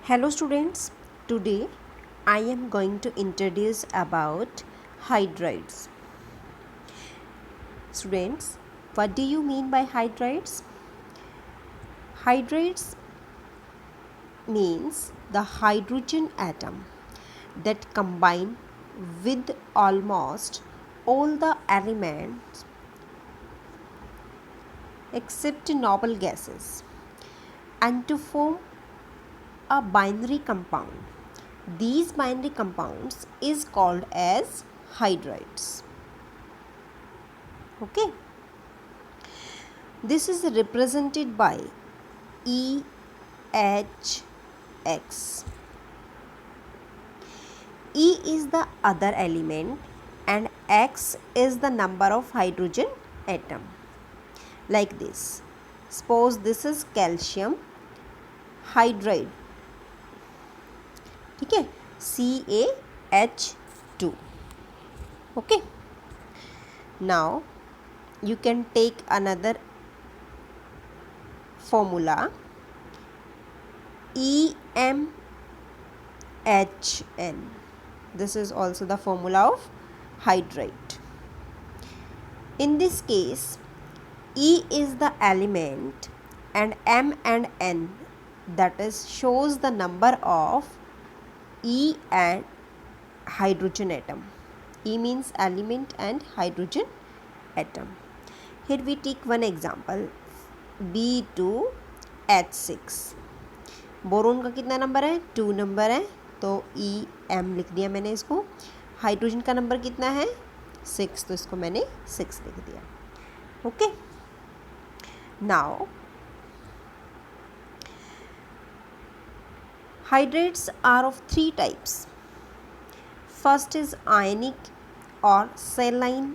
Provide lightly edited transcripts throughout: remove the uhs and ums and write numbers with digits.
Hello students, today I am going to introduce about hydrides. Students, what do you mean by hydrides? Hydrides means the hydrogen atom that combine with almost all the elements except noble gases and to form a binary compound. These binary compounds is called as hydrides. Okay, this is represented by EHX. E is the other element and X is the number of hydrogen atom. Like this. Suppose this is calcium hydride. ठीक है, CaH2. Okay. Now you can take another formula EMHN. This is also the formula of hydride. In this case, E is the element and M and N, that is shows the number of E and hydrogen atom. E means element and hydrogen atom. Here we take one example, B2H6. Boron का कितना number है? 2 number है, तो EM लिख दिया मैंने इसको. Hydrogen का नंबर कितना है? 6, तो इसको मैंने 6 लिख दिया. Okay. Now hydrates are of 3 types. First is ionic or saline,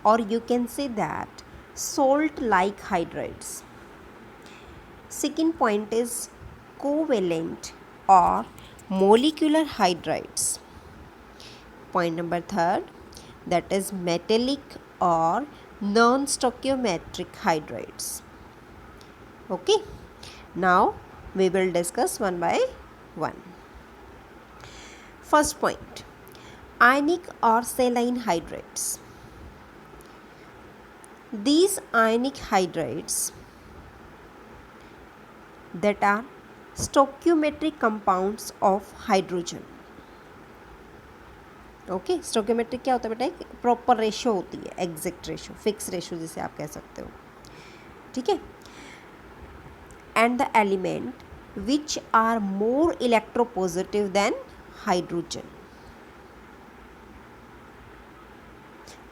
or you can say that salt like hydrides. Second point is covalent or molecular hydrides. Point number 3, that is metallic or non-stoichiometric hydrides. Okay, now we will discuss one by one. First point, ionic or saline hydrides. These ionic hydrides that are stoichiometric compounds of hydrogen. Okay, stoichiometric क्या होता है बेटा? एक proper ratio होती है, exact ratio, fix ratio जिसे आप कह सकते हो. ठीक है. And the element which are more electropositive than hydrogen.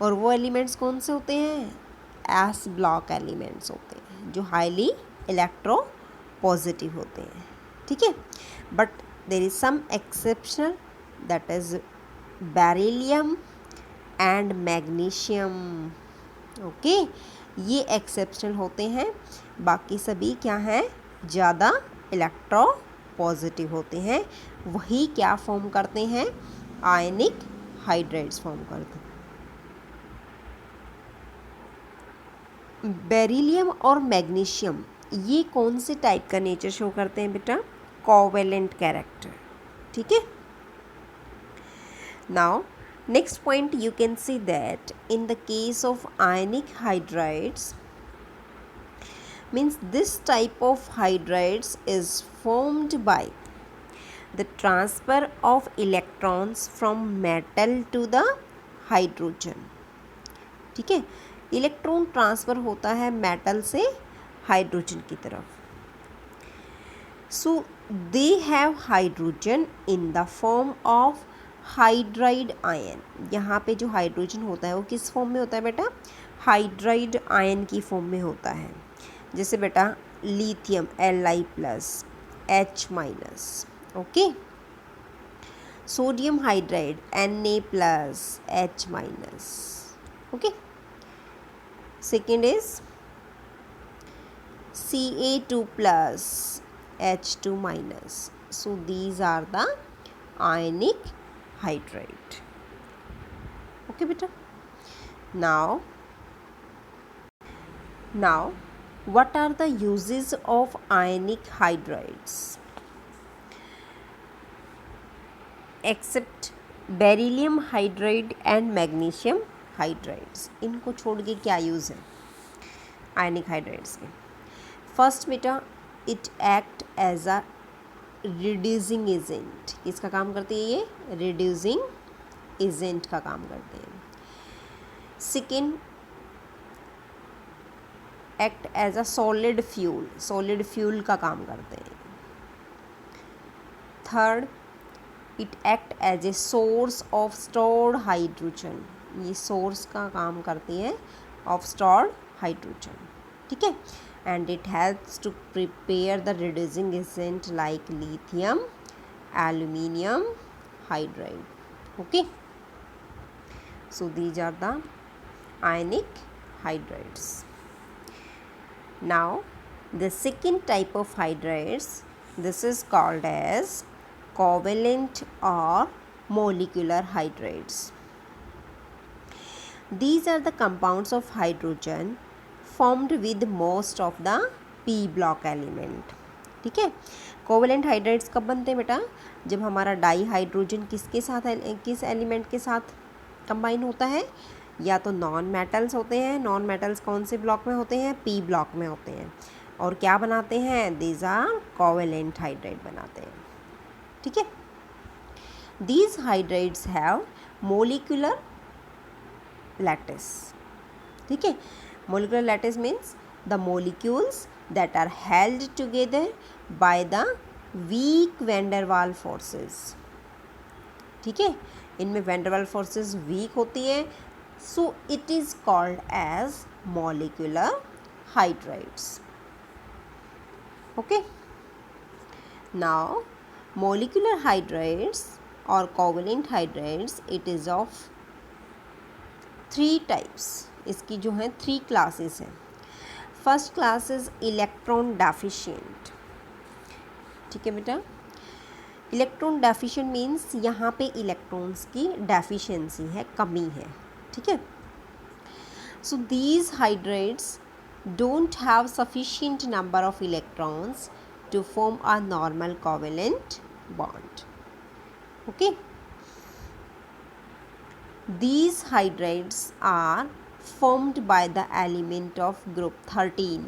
और वो एलिमेंट्स कौन से होते हैं? एस ब्लॉक एलिमेंट्स होते हैं जो हाईली इलेक्ट्रो पॉजिटिव होते हैं. ठीक है. But there is some exceptional, that is beryllium and magnesium. Okay, ये एक्सेप्शनल होते हैं, बाकी सभी क्या हैं? ज़्यादा इलेक्ट्रो पॉजिटिव होते हैं. वही क्या फॉर्म करते हैं? आयनिक हाइड्राइड्स फॉर्म करते हैं. बेरिलियम और मैग्नीशियम ये कौन से टाइप का नेचर शो करते हैं बेटा? Covalent character. ठीक है. Now, next point you can see that in the case of ionic hydrides, means this type of hydrides is formed by the transfer of electrons from metal to the hydrogen. ठीक है. Electron transfer होता है metal से hydrogen की तरफ. So they have hydrogen in the form of hydride ion. यहाँ पे जो हाइड्रोजन होता है वो किस फॉर्म में होता है बेटा? हाइड्राइड आयन की फॉर्म में होता है. जैसे बेटा lithium Li+H-. Okay. Sodium hydride Na+H-. Okay. Second is Ca2+H2-. So these are the ionic hydride. Okay beta. Now what are the uses of ionic hydrides? Except beryllium hydride and magnesium hydrides. इनको छोड़ के क्या use है ionic hydrides के? First बेटा, it act as a reducing agent. किसका काम करते हैं ये? रिड्यूसिंग एजेंट का काम करते हैं। Second, act as a solid fuel, solid fuel का काम करते हैं। Third, it act as a source of stored hydrogen. ये सोर्स का काम करती है ऑफ स्टोर्ड हाइड्रोजन, ठीक है। And it helps to prepare the reducing agent like lithium, aluminium hydride, okay. So these are the ionic hydrides. Now the second type of hydrides, this is called as covalent or molecular hydrides. These are the compounds of hydrogen formed with most of the p block element, ठीक है। Covalent hydrides कब बनते हैं बेटा? जब हमारा di hydrogen किसके साथ, किस एलिमेंट के साथ कंबाइन होता है? या तो नॉन मेटल्स होते हैं। नॉन मेटल्स कौन से ब्लॉक में होते हैं? पी ब्लॉक में होते हैं। और क्या बनाते हैं? दीज आर कोवेलेंट हाइड्राइड बनाते हैं, ठीक है। These hydrides have molecular lattice, ठीक है। Molecular lattice means the molecules that are held together by the weak van der Waals forces, ठीक है। इनमें वैंडरवाल फोर्सेस वीक होती है, so it is called as molecular hydrides, okay. Now molecular hydrides और covalent hydrides, it is of 3 types. इसकी जो है 3 classes हैं। First class is electron deficient, ठीक है बेटा। इलेक्ट्रॉन डेफिशिएंट मीन्स यहाँ पे इलेक्ट्रॉन्स की डेफिशिएंसी है, कमी है, ठीक है। So these hydrides don't have sufficient number of electrons to form a normal covalent bond, okay. These hydrides are formed by the element of group 13.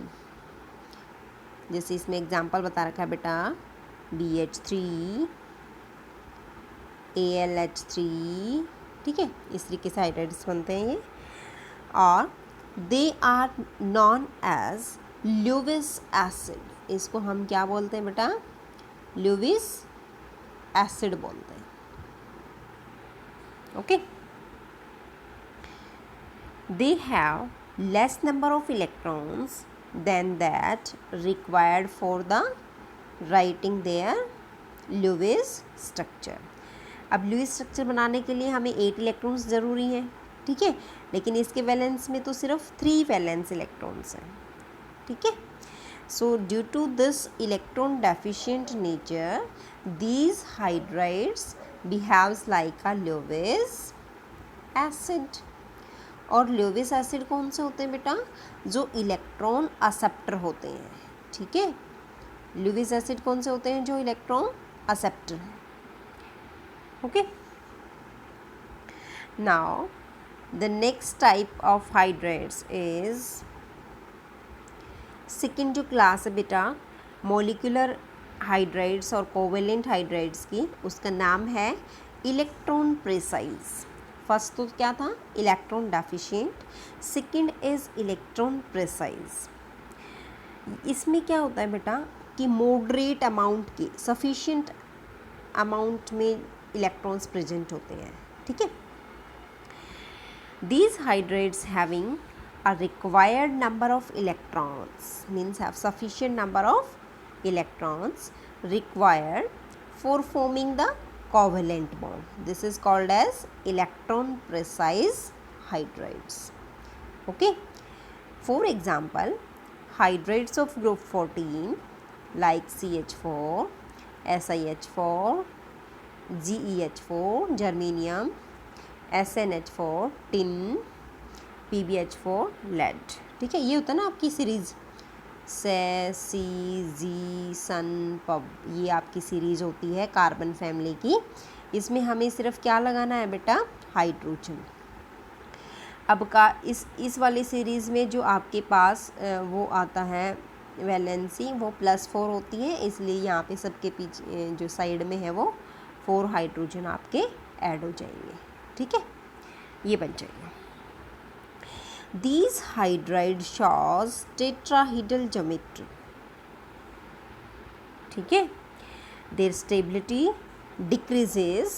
जैसे इसमें एग्जाम्पल बता रखा है बेटा, BH3, ALH3, ठीक है। इस तरीके से हाइड्राइड्स बनते हैं ये। और they are known as Lewis acid. इसको हम क्या बोलते हैं बेटा? ल्यूविस एसिड बोलते हैं, okay. They have less number of electrons than that required for the writing their Lewis structure. अब Lewis structure बनाने के लिए हमें 8 इलेक्ट्रॉन्स ज़रूरी हैं, ठीक है। लेकिन इसके वैलेंस में तो सिर्फ 3 वैलेंस इलेक्ट्रॉन्स हैं, ठीक है। So due to this electron deficient nature, these hydrides behaves like a Lewis acid. और ल्यूविस एसिड कौन से होते हैं बेटा? जो इलेक्ट्रॉन एक्सेप्टर होते हैं, ठीक है। ल्यूविस एसिड कौन से होते हैं? जो इलेक्ट्रॉन एक्सेप्टर हैं, okay. Now the next type of hydrides is, second जो क्लास है बेटा मोलिकुलर हाइड्राइड्स और कोवेलेंट हाइड्राइड्स की, उसका नाम है इलेक्ट्रॉन प्रिसाइज। फर्स्ट तो क्या था? Electron deficient. Second is electron precise. इसमें क्या होता है बेटा कि मॉडरेट अमाउंट के, सफिशिएंट अमाउंट में इलेक्ट्रॉन्स प्रेजेंट होते हैं, ठीक है। These hydrides having a required number of electrons, means have sufficient number of electrons required for forming the covalent bond. This is called as electron precise hydrides, okay. For example, hydrides of group 14 like CH4, SiH4, GeH4, germanium, SnH4, tin, PbH4, lead, ठीक है। ये होता है ना आपकी series से, सी, जी, सन, pub, ये आपकी सीरीज़ होती है कार्बन फैमिली की। इसमें हमें सिर्फ क्या लगाना है बेटा, हाइड्रोजन। अब का इस वाली सीरीज़ में जो आपके पास वो आता है वैलेंसी, वो +4 होती है, इसलिए यहाँ पे सबके पीछे जो साइड में है वो 4 हाइड्रोजन आपके ऐड हो जाएंगे। ठीक है, ये बन जाएगा। These hydride shows tetrahedral geometry। ठीक है, their stability decreases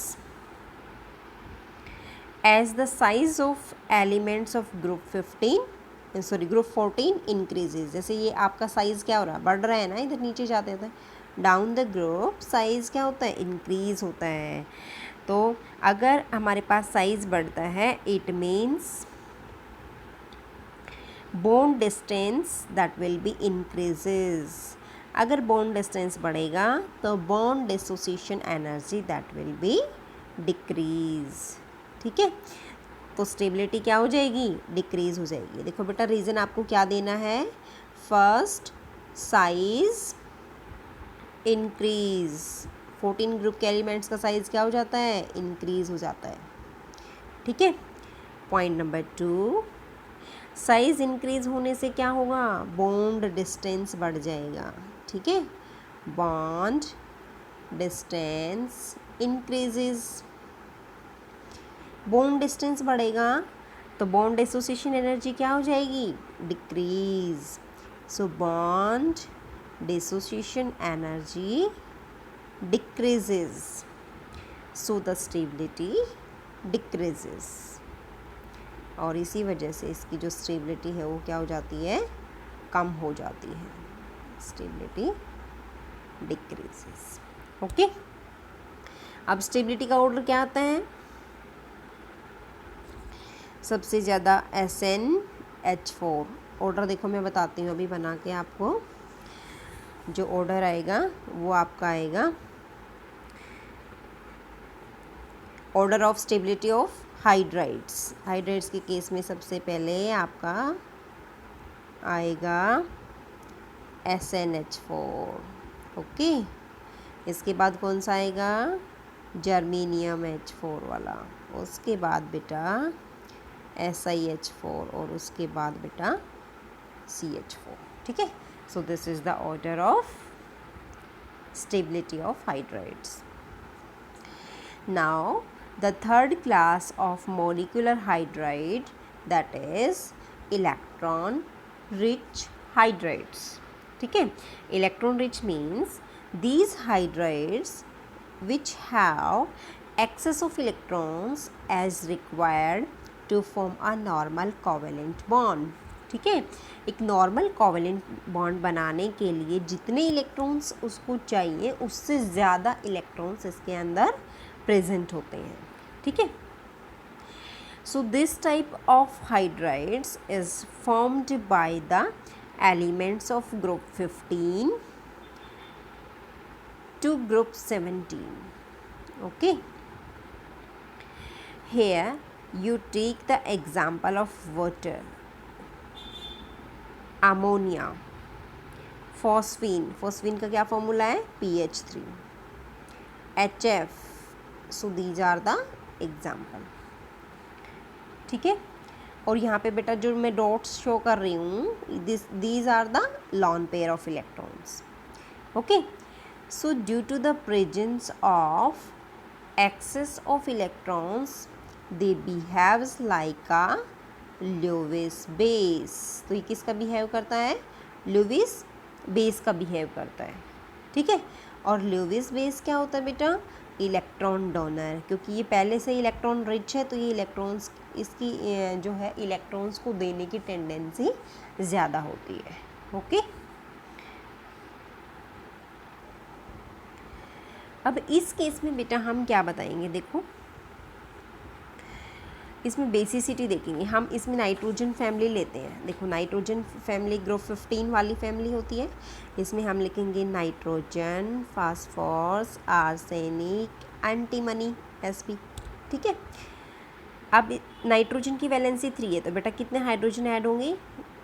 as the size of elements of group 14 increases। जैसे ये आपका साइज़ क्या हो रहा है, बढ़ रहा है ना, इधर नीचे जाते हैं डाउन द ग्रुप, साइज़ क्या होता है, इंक्रीज़ होता है। तो अगर हमारे पास साइज़ बढ़ता है, it means bond distance that will be increases. अगर बॉन्ड डिस्टेंस बढ़ेगा तो bond dissociation energy that will be decrease. ठीक है, तो स्टेबिलिटी क्या हो जाएगी, डिक्रीज हो जाएगी। देखो बेटा, रीज़न आपको क्या देना है, फर्स्ट साइज इंक्रीज, 14 ग्रुप के एलिमेंट्स का साइज क्या हो जाता है, इंक्रीज हो जाता है। ठीक है, पॉइंट नंबर 2, साइज इंक्रीज होने से क्या होगा, बॉन्ड डिस्टेंस बढ़ जाएगा। ठीक है, bond distance increases, bond distance बढ़ेगा तो बॉन्ड एसोसिएशन एनर्जी क्या हो जाएगी, decrease. So bond dissociation energy decreases, so the stability decreases. और इसी वजह से इसकी जो स्टेबिलिटी है वो क्या हो जाती है, कम हो जाती है, स्टेबिलिटी डिक्रीजेस। ओके, अब स्टेबिलिटी का ऑर्डर क्या आता है, सबसे ज़्यादा SnH4 ऑर्डर। देखो मैं बताती हूँ अभी बना के आपको, जो ऑर्डर आएगा वो आपका आएगा order of stability of hydrides. Hydrides के केस में सबसे पहले आपका आएगा SnH4। ओके, इसके बाद कौन सा आएगा, जर्मेनियम H4 वाला, उसके बाद बेटा SiH4 और उसके बाद बेटा CH4। ठीक है, so this is the order of stability of hydrides. Now the third class of molecular hydride, that is electron rich hydrides। ठीक है, electron rich means these hydrides which have excess of electrons as required to form a normal covalent bond। ठीक है, एक normal covalent bond बनाने के लिए जितने electrons उसको चाहिए उससे ज़्यादा इलेक्ट्रॉन्स इसके अंदर प्रेजेंट होते हैं। ठीक है, so this type of hydrides is formed by the elements of group 15 to group 17। okay, here you take the example of water, ammonia, phosphine का क्या फॉर्मूला है, PH3, HF। So these are the example. ठीक है, और यहाँ पे बेटा जो मैं डॉट्स शो कर रही हूँ, these are the lone pair of electrons. Okay, so due to the presence of excess of electrons they behaves like a Lewis base. तो ये किसका बिहेव करता है, ल्यूविस बेस का बिहेव करता है। ठीक है, और ल्यूविस बेस क्या होता है बेटा, इलेक्ट्रॉन डोनर, क्योंकि ये पहले से इलेक्ट्रॉन रिच है तो ये इलेक्ट्रॉन्स, इसकी जो है इलेक्ट्रॉन्स को देने की टेंडेंसी ज़्यादा होती है। ओके, अब इस केस में बेटा हम क्या बताएंगे, देखो इसमें बेसिसिटी देखेंगे हम। इसमें नाइट्रोजन फैमिली लेते हैं। देखो नाइट्रोजन फैमिली ग्रुप 15 वाली फैमिली होती है। इसमें हम लिखेंगे nitrogen, phosphorus, arsenic, antimony, Sp। ठीक है, अब नाइट्रोजन की वैलेंसी 3 है तो बेटा कितने हाइड्रोजन ऐड होंगे,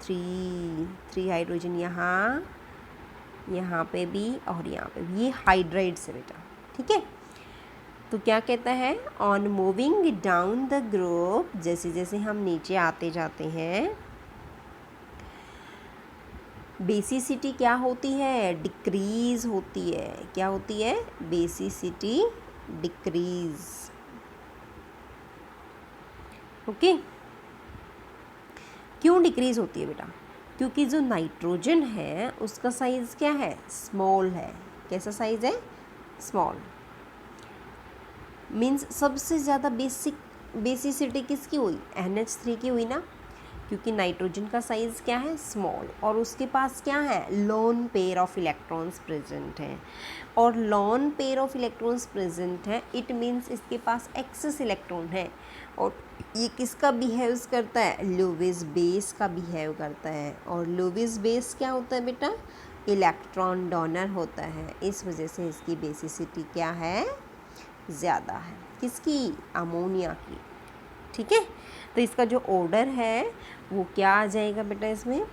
3 हाइड्रोजन यहाँ पे भी और यहाँ पे भी। ये हाइड्राइड्स है बेटा। ठीक है, तो क्या कहता है, on moving down the group, जैसे जैसे हम नीचे आते जाते हैं, बेसिसिटी क्या होती है, डिक्रीज होती है। क्या होती है, बेसिसिटी डिक्रीज। ओके, क्यों डिक्रीज होती है बेटा, क्योंकि जो नाइट्रोजन है उसका साइज क्या है, स्मॉल है। कैसा साइज है, स्मॉल। मीन्स सबसे ज़्यादा बेसिसिटी किसकी हुई, NH3 की हुई ना, क्योंकि नाइट्रोजन का साइज़ क्या है, स्मॉल, और उसके पास क्या है, lone pair of electrons present हैं। और lone pair of electrons present है, इट मीन्स इसके पास एक्सेस इलेक्ट्रॉन है। और ये किसका बिहेव करता है, लुईस बेस का बिहेव करता है। और लुईस बेस क्या होता है बेटा, इलेक्ट्रॉन डोनर होता है। इस वजह से इसकी बेसिसिटी क्या है, ज़्यादा है। किसकी, अमोनिया की। ठीक है, तो इसका जो ऑर्डर है वो क्या आ जाएगा बेटा, इसमें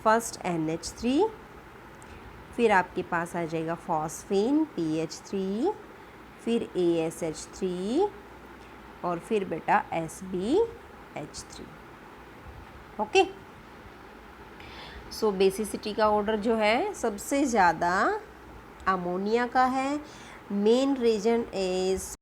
फर्स्ट NH3, फिर आपके पास आ जाएगा फॉस्फीन PH3, फिर ASH3, और फिर बेटा SbH3। ओके, सो बेसिसिटी का ऑर्डर जो है सबसे ज़्यादा अमोनिया का है। Main reason is